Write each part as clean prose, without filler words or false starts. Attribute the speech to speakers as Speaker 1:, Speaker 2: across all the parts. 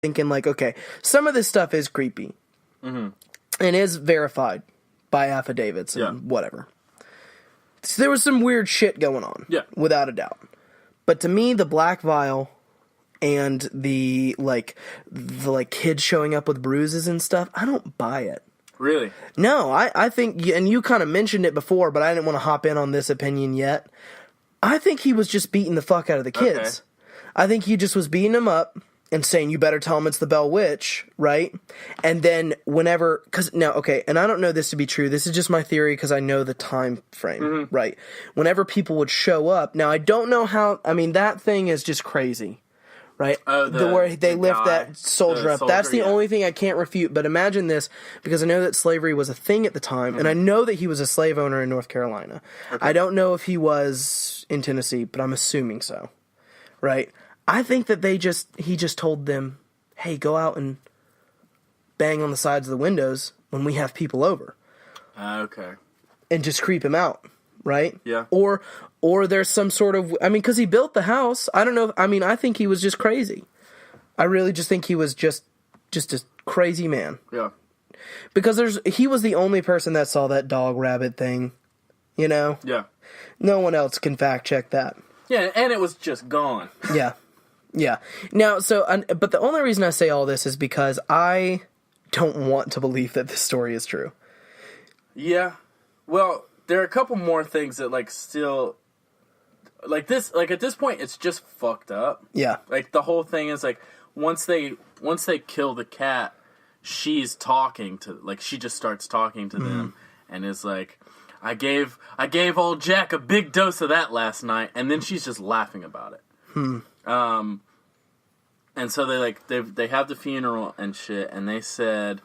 Speaker 1: thinking, like, okay, some of this stuff is creepy. Mm-hmm. And is verified by affidavits and whatever. So there was some weird shit going on.
Speaker 2: Yeah.
Speaker 1: Without a doubt. But to me, the black vial and the kids showing up with bruises and stuff, I don't buy it.
Speaker 2: Really?
Speaker 1: No, I think, and you kind of mentioned it before, but I didn't want to hop in on this opinion yet. I think he was just beating the fuck out of the kids. Okay. I think he just was beating them up and saying, you better tell them it's the Bell Witch, right? And then whenever, and I don't know this to be true, this is just my theory because I know the time frame, right? Whenever people would show up, now I don't know how, that thing is just crazy. Right?
Speaker 2: Oh,
Speaker 1: where they lift that soldier up. That's the only thing I can't refute. But imagine this, because I know that slavery was a thing at the time, and I know that he was a slave owner in North Carolina. Okay. I don't know if he was in Tennessee, but I'm assuming so. Right? I think that he just told them, hey, go out and bang on the sides of the windows when we have people over.
Speaker 2: Okay.
Speaker 1: And just creep him out. Right?
Speaker 2: Yeah.
Speaker 1: Or there's some sort of, because he built the house. I don't know. I think he was just crazy. I really just think he was just a crazy man.
Speaker 2: Yeah.
Speaker 1: Because he was the only person that saw that dog rabbit thing, you know?
Speaker 2: Yeah.
Speaker 1: No one else can fact check that.
Speaker 2: Yeah, and it was just gone.
Speaker 1: Yeah. Yeah. Now, but the only reason I say all this is because I don't want to believe that this story is true.
Speaker 2: Yeah. Well, there are a couple more things that, still... at this point, it's just fucked up.
Speaker 1: Yeah.
Speaker 2: The whole thing is, once they kill the cat, she's talking to... she just starts talking to them, and is like, I gave old Jack a big dose of that last night, and then she's just laughing about it. And so they have the funeral and shit, and they said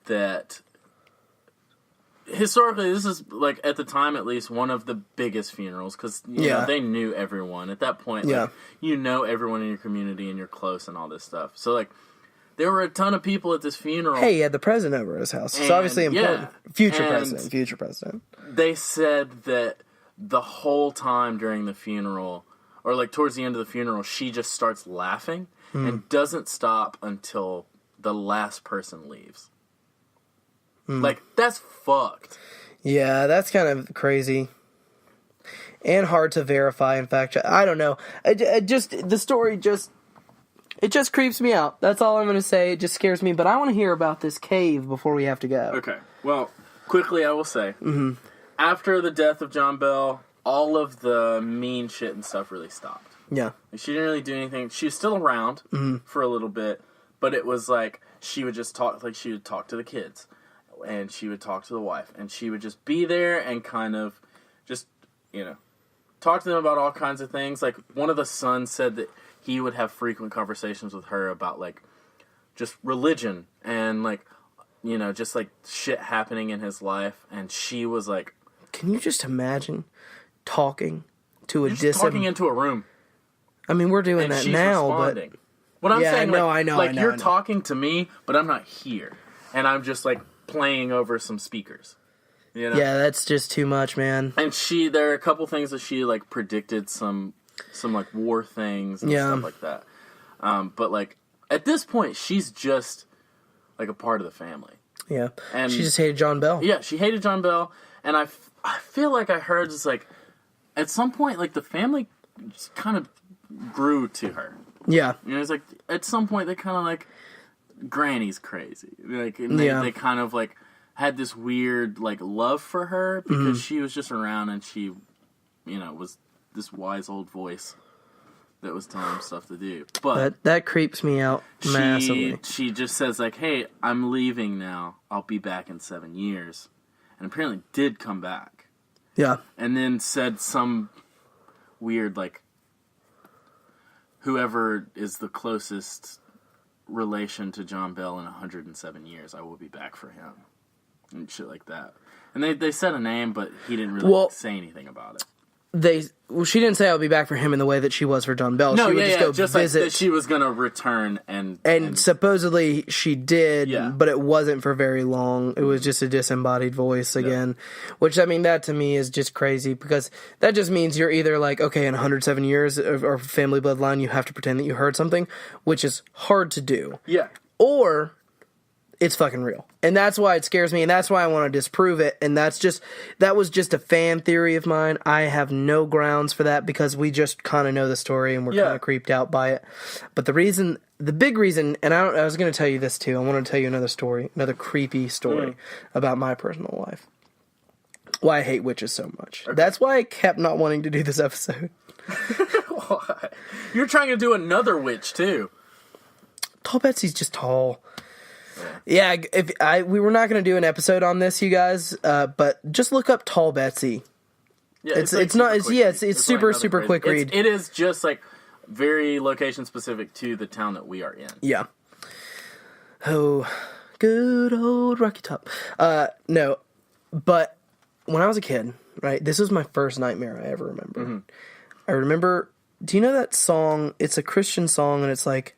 Speaker 2: that... Historically, this is, at the time at least, one of the biggest funerals, because, you know, they knew everyone. At that point, you know everyone in your community, and you're close and all this stuff. So, there were a ton of people at this funeral.
Speaker 1: Hey, he had the president over his house. It's obviously important. Future president. They
Speaker 2: said that the whole time during the funeral, or, towards the end of the funeral, she just starts laughing, and doesn't stop until the last person leaves. That's fucked.
Speaker 1: Yeah, that's kind of crazy. And hard to verify, in fact. I don't know. The story just creeps me out. That's all I'm going to say. It just scares me. But I want to hear about this cave before we have to go.
Speaker 2: Okay. Well, quickly I will say, after the death of John Bell, all of the mean shit and stuff really stopped.
Speaker 1: Yeah.
Speaker 2: She didn't really do anything. She was still around for a little bit, but it was she would just talk, she would talk to the kids. And she would talk to the wife, and she would just be there and kind of just, talk to them about all kinds of things. One of the sons said that he would have frequent conversations with her about, just religion and, just, shit happening in his life. And she was like...
Speaker 1: Can you just imagine talking to
Speaker 2: talking into a room.
Speaker 1: We're doing that now,
Speaker 2: responding. But... What I'm saying,
Speaker 1: I know.
Speaker 2: You're talking to me, but I'm not here. And I'm just, playing over some speakers,
Speaker 1: Yeah, that's just too much, man.
Speaker 2: And there are a couple things that she predicted some war things and stuff like that. But at this point, she's just a part of the family.
Speaker 1: Yeah,
Speaker 2: and
Speaker 1: she just hated John Bell.
Speaker 2: Yeah, she hated John Bell, and I feel like I heard just at some point the family just kind of grew to her.
Speaker 1: Yeah,
Speaker 2: it's at some point they kind of Granny's crazy. They kind of had this weird love for her because she was just around and she, was this wise old voice that was telling them stuff to do. But
Speaker 1: that creeps me out massively.
Speaker 2: She just says hey, I'm leaving now. I'll be back in 7 years, and apparently did come back.
Speaker 1: Yeah,
Speaker 2: and then said some weird whoever is the closest relation to John Bell in 107 years, I will be back for him. And shit like that. And they said a name, but he didn't really say anything about it.
Speaker 1: she didn't say I'll be back for him in the way that she was for John Bell.
Speaker 2: No,
Speaker 1: she would just go visit.
Speaker 2: Like that she was gonna return
Speaker 1: and supposedly she did, but it wasn't for very long. It was just a disembodied voice again, which I mean that to me is just crazy because that just means you're either like, okay, in 107 years or family bloodline, you have to pretend that you heard something, which is hard to do.
Speaker 2: Yeah.
Speaker 1: Or it's fucking real. And that's why it scares me, and that's why I want to disprove it, and that was just a fan theory of mine. I have no grounds for that because we just kind of know the story and we're kind of creeped out by it. But the big reason, and I was going to tell you this too, I want to tell you another story, another creepy story about my personal life. Why I hate witches so much. Okay. That's why I kept not wanting to do this episode.
Speaker 2: Why? You're trying to do another witch too.
Speaker 1: Tall Betsy's just tall. Yeah, we were not going to do an episode on this, you guys, but just look up Tall Betsy. Yeah, it's super quick read.
Speaker 2: It is just like very location specific to the town that we are in.
Speaker 1: Yeah. Oh, good old Rocky Top. No, but when I was a kid, right, this was my first nightmare I ever remember. Mm-hmm. I remember, do you know that song? It's a Christian song, and it's like,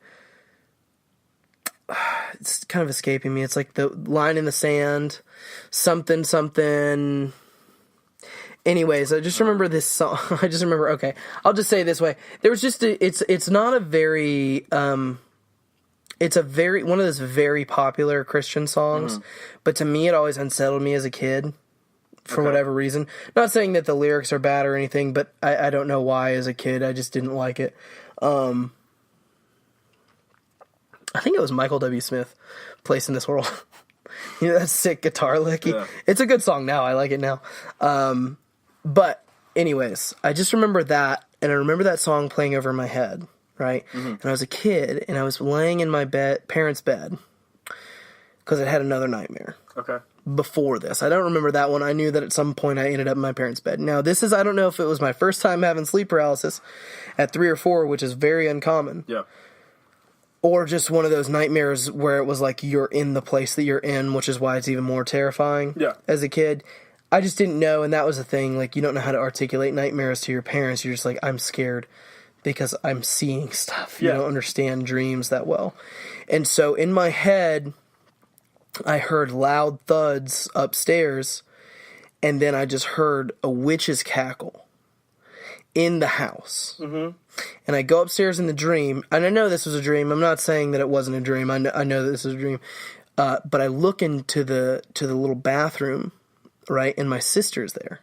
Speaker 1: it's kind of escaping me. It's like the line in the sand, something. Anyways, I just remember this song. Okay, I'll just say it this way. There was just it's not a very, it's a very, one of those very popular Christian songs, but to me it always unsettled me as a kid for whatever reason. Not saying that the lyrics are bad or anything, but I don't know why as a kid I just didn't like it. I think it was Michael W. Smith, Place in This World. You know, that sick guitar lick. Yeah. It's a good song now. I like it now. But anyways, I just remember that, and I remember that song playing over my head, right? Mm-hmm. And I was a kid, and I was laying in my parents' bed, because I had another nightmare. Okay. Before this. I don't remember that one. I knew that at some point I ended up in my parents' bed. Now, I don't know if it was my first time having sleep paralysis at 3 or 4, which is very uncommon. Yeah. Or just one of those nightmares where it was like you're in the place that you're in, which is why it's even more terrifying as a kid. I just didn't know, and that was the thing. Like, you don't know how to articulate nightmares to your parents. You're just like, I'm scared because I'm seeing stuff. You don't understand dreams that well. And so in my head, I heard loud thuds upstairs, and then I just heard a witch's cackle in the house. Mm-hmm. And I go upstairs in the dream, and I know this was a dream. I'm not saying that it wasn't a dream. I know that this is a dream. But I look into the little bathroom, right, and my sister's there,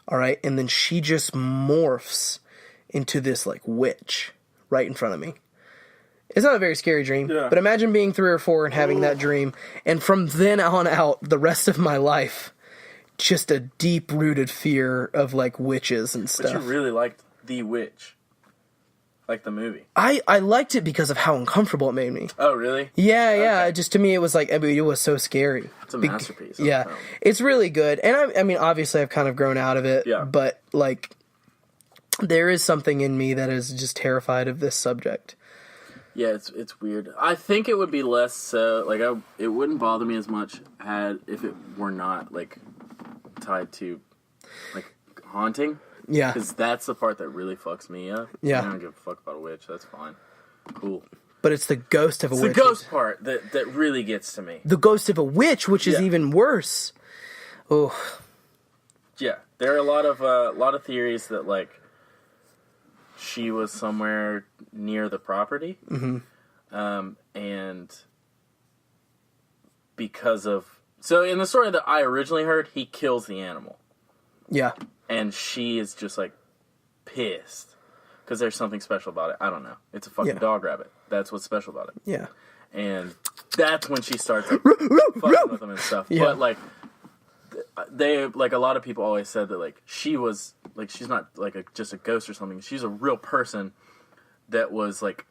Speaker 1: all right? And then she just morphs into this, like, witch right in front of me. It's not a very scary dream, but imagine being 3 or 4 and having that dream, and from then on out, the rest of my life, just a deep-rooted fear of, like, witches and stuff.
Speaker 2: But you really liked The Witch. Like the movie.
Speaker 1: I liked it because of how uncomfortable it made me.
Speaker 2: Oh, really?
Speaker 1: Yeah, yeah. Okay. Just to me, it was like, I mean, it was so scary.
Speaker 2: It's a masterpiece.
Speaker 1: Yeah. It's really good. And I mean, obviously, I've kind of grown out of it. Yeah. But, like, there is something in me that is just terrified of this subject.
Speaker 2: Yeah, it's weird. I think it would be less so, like, it wouldn't bother me as much if it were not, like, tied to, like, haunting. Yeah. Because that's the part that really fucks me up. Yeah. I don't give a fuck about a witch. That's fine. Cool.
Speaker 1: But it's the ghost of a witch.
Speaker 2: It's the ghost part that really gets to me.
Speaker 1: The ghost of a witch, which is even worse. Oh.
Speaker 2: Yeah. There are a lot of theories that, like, she was somewhere near the property. Mm-hmm. And because of... So, in the story that I originally heard, he kills the animal. Yeah. And she is just, like, pissed. Because there's something special about it. I don't know. It's a fucking dog rabbit. That's what's special about it. Yeah. And that's when she starts, like, fucking with him and stuff. Yeah. But, like, a lot of people always said that, like, she was, like, she's not, like, just a ghost or something. She's a real person that was, like,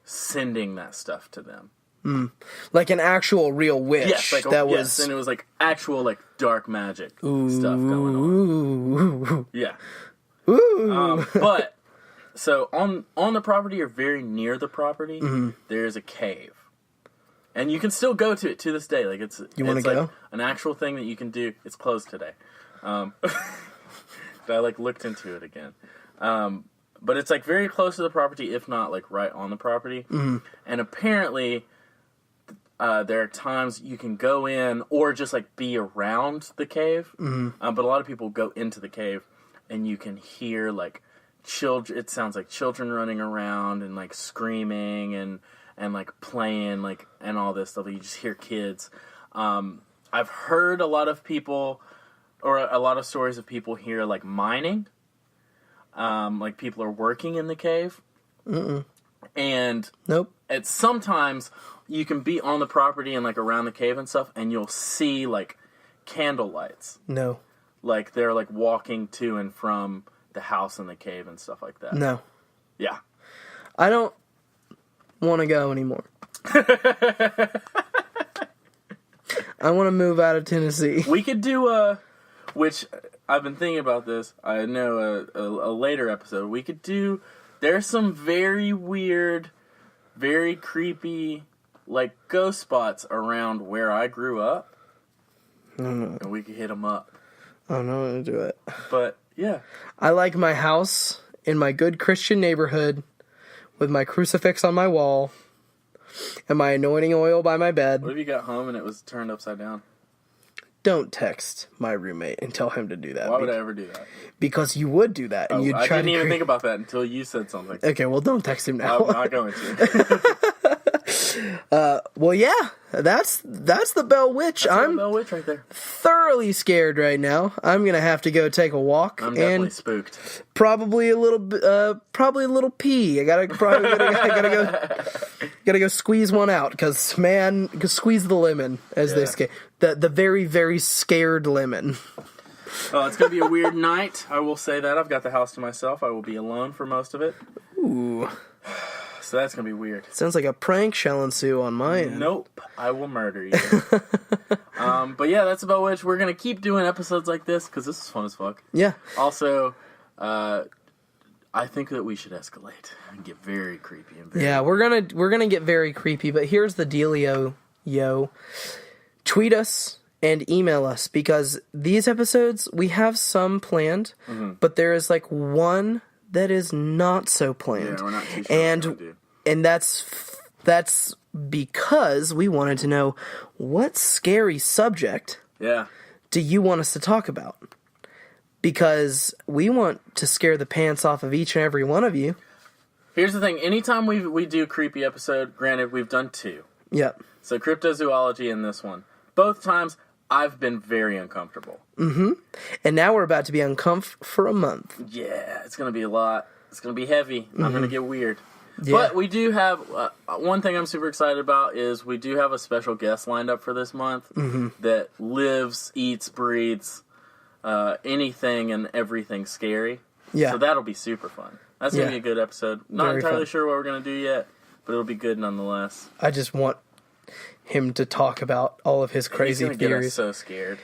Speaker 2: sending that stuff to them.
Speaker 1: Mm. Like an actual real witch.
Speaker 2: Yes, like yes, and it was like actual like dark magic stuff going on. Yeah. But so on the property or very near the property, there's a cave, and you can still go to it to this day. Like it's
Speaker 1: you want to go?
Speaker 2: Like an actual thing that you can do. It's closed today. I looked into it again. But it's very close to the property, if not right on the property. Mm-hmm. And apparently, there are times you can go in or just be around the cave. Mm-hmm. But a lot of people go into the cave, and you can hear children. It sounds like children running around and screaming and playing and all this stuff. You just hear kids. I've heard a lot of people, or a lot of stories of people here mining. People are working in the cave. Mm-mm. And
Speaker 1: nope.
Speaker 2: Sometimes you can be on the property and around the cave and stuff, and you'll see candle lights.
Speaker 1: No.
Speaker 2: They're walking to and from the house and the cave and stuff like that.
Speaker 1: No.
Speaker 2: Yeah.
Speaker 1: I don't want to go anymore. I want to move out of Tennessee.
Speaker 2: We could do which I've been thinking about this. I know a later episode. We could do. There's some very weird, very creepy, ghost spots around where I grew up. And we could hit them up.
Speaker 1: I don't know how to do it.
Speaker 2: But yeah,
Speaker 1: I like my house in my good Christian neighborhood, with my crucifix on my wall, and my anointing oil by my bed.
Speaker 2: What if you got home and it was turned upside down?
Speaker 1: Don't text my roommate and tell him to do that.
Speaker 2: Why would I ever do that?
Speaker 1: Because you would do that, and you'd try to.
Speaker 2: I didn't even think about that until you said something.
Speaker 1: Okay, well, don't text him now.
Speaker 2: I'm not going to.
Speaker 1: Well, yeah, that's the Bell Witch.
Speaker 2: I'm the Bell Witch right there.
Speaker 1: Thoroughly scared right now. I'm gonna have to go take a walk.
Speaker 2: I'm definitely spooked.
Speaker 1: Probably a little pee. I gotta go squeeze one out because squeeze the lemon as they say. The very, very scared lemon.
Speaker 2: Oh, it's going to be a weird night. I will say that. I've got the house to myself. I will be alone for most of it.
Speaker 1: Ooh.
Speaker 2: So that's going to be weird.
Speaker 1: Sounds like a prank shall ensue on my end.
Speaker 2: Nope. I will murder you. But yeah, that's about which we're going to keep doing episodes like this because this is fun as fuck.
Speaker 1: Yeah.
Speaker 2: Also, I think that we should escalate and get very creepy.
Speaker 1: Yeah, we're gonna get very creepy, but here's the dealio, yo. Tweet us and email us, because these episodes, we have some planned, but there is one that is not so planned.
Speaker 2: Yeah, we're not too sure
Speaker 1: and that's because we wanted to know, what scary subject do you want us to talk about? Because we want to scare the pants off of each and every one of you.
Speaker 2: Here's the thing. Anytime we do a creepy episode, granted, we've done 2.
Speaker 1: Yep.
Speaker 2: So cryptozoology and this one. Both times, I've been very uncomfortable.
Speaker 1: Mm-hmm. And now we're about to be uncomfortable for a month.
Speaker 2: Yeah, it's going to be a lot. It's going to be heavy. I'm going to get weird. Yeah. But we do have, one thing I'm super excited about is we do have a special guest lined up for this month that lives, eats, breathes anything and everything scary.
Speaker 1: Yeah.
Speaker 2: So that'll be super fun. That's going to be a good episode. Not
Speaker 1: very
Speaker 2: entirely
Speaker 1: fun.
Speaker 2: sure what we're going to do yet, but it'll be good nonetheless.
Speaker 1: I just want him to talk about all of his crazy
Speaker 2: He's gonna
Speaker 1: theories.
Speaker 2: Get us so scared.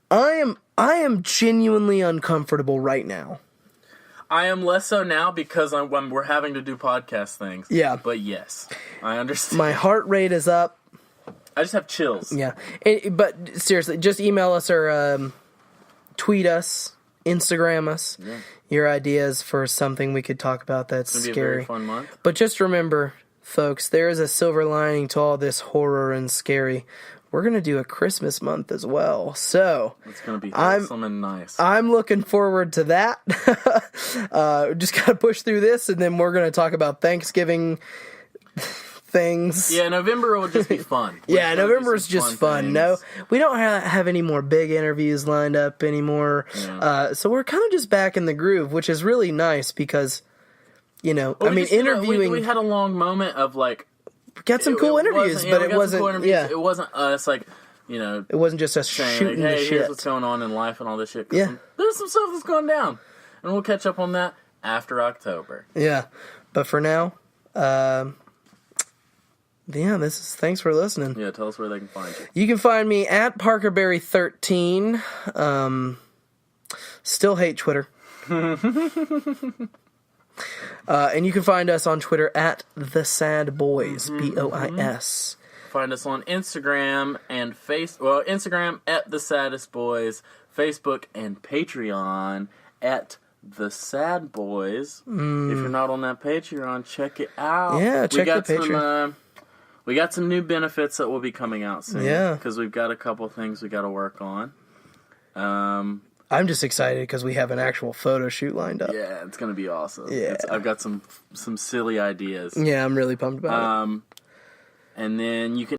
Speaker 1: I am genuinely uncomfortable right now.
Speaker 2: I am less so now because when we're having to do podcast things.
Speaker 1: Yeah.
Speaker 2: But yes, I understand.
Speaker 1: My heart rate is up.
Speaker 2: I just have chills.
Speaker 1: Yeah. But seriously, just email us or tweet us, Instagram us, your ideas for something we could talk about that's
Speaker 2: it's gonna
Speaker 1: scary.
Speaker 2: Be a very fun month.
Speaker 1: But just remember, folks, there is a silver lining to all this horror and scary. We're going to do a Christmas month as well. So
Speaker 2: it's going to be wholesome and nice.
Speaker 1: I'm looking forward to that. Just got to push through this, and then we're going to talk about Thanksgiving things.
Speaker 2: Yeah, November will just be fun.
Speaker 1: Yeah, November is just fun. No, we don't have any more big interviews lined up anymore. Yeah. So we're kind of just back in the groove, which is really nice because, interviewing.
Speaker 2: We had a long moment of
Speaker 1: got some cool interviews, but it wasn't. Yeah,
Speaker 2: it wasn't us
Speaker 1: it wasn't just us shooting the shit.
Speaker 2: Here's what's going on in life and all this shit.
Speaker 1: Yeah,
Speaker 2: there's some stuff that's going down, and we'll catch up on that after October.
Speaker 1: Yeah, but for now, thanks for listening.
Speaker 2: Yeah, tell us where they can find you.
Speaker 1: You can find me at ParkerBerry13. Still hate Twitter. And you can find us on Twitter at the Sad Bois, BOIS.
Speaker 2: Find us on Instagram and Instagram at the Saddest Boys, Facebook and Patreon at the Sad Bois. If you're not on that Patreon, check it out.
Speaker 1: Yeah, check the Patreon.
Speaker 2: We got some new benefits that will be coming out soon.
Speaker 1: Yeah.
Speaker 2: Because we've got a couple things we got to work on.
Speaker 1: I'm just excited because we have an actual photo shoot lined up.
Speaker 2: Yeah, it's going to be awesome.
Speaker 1: Yeah.
Speaker 2: I've got some silly ideas.
Speaker 1: Yeah, I'm really pumped about it.
Speaker 2: And then you can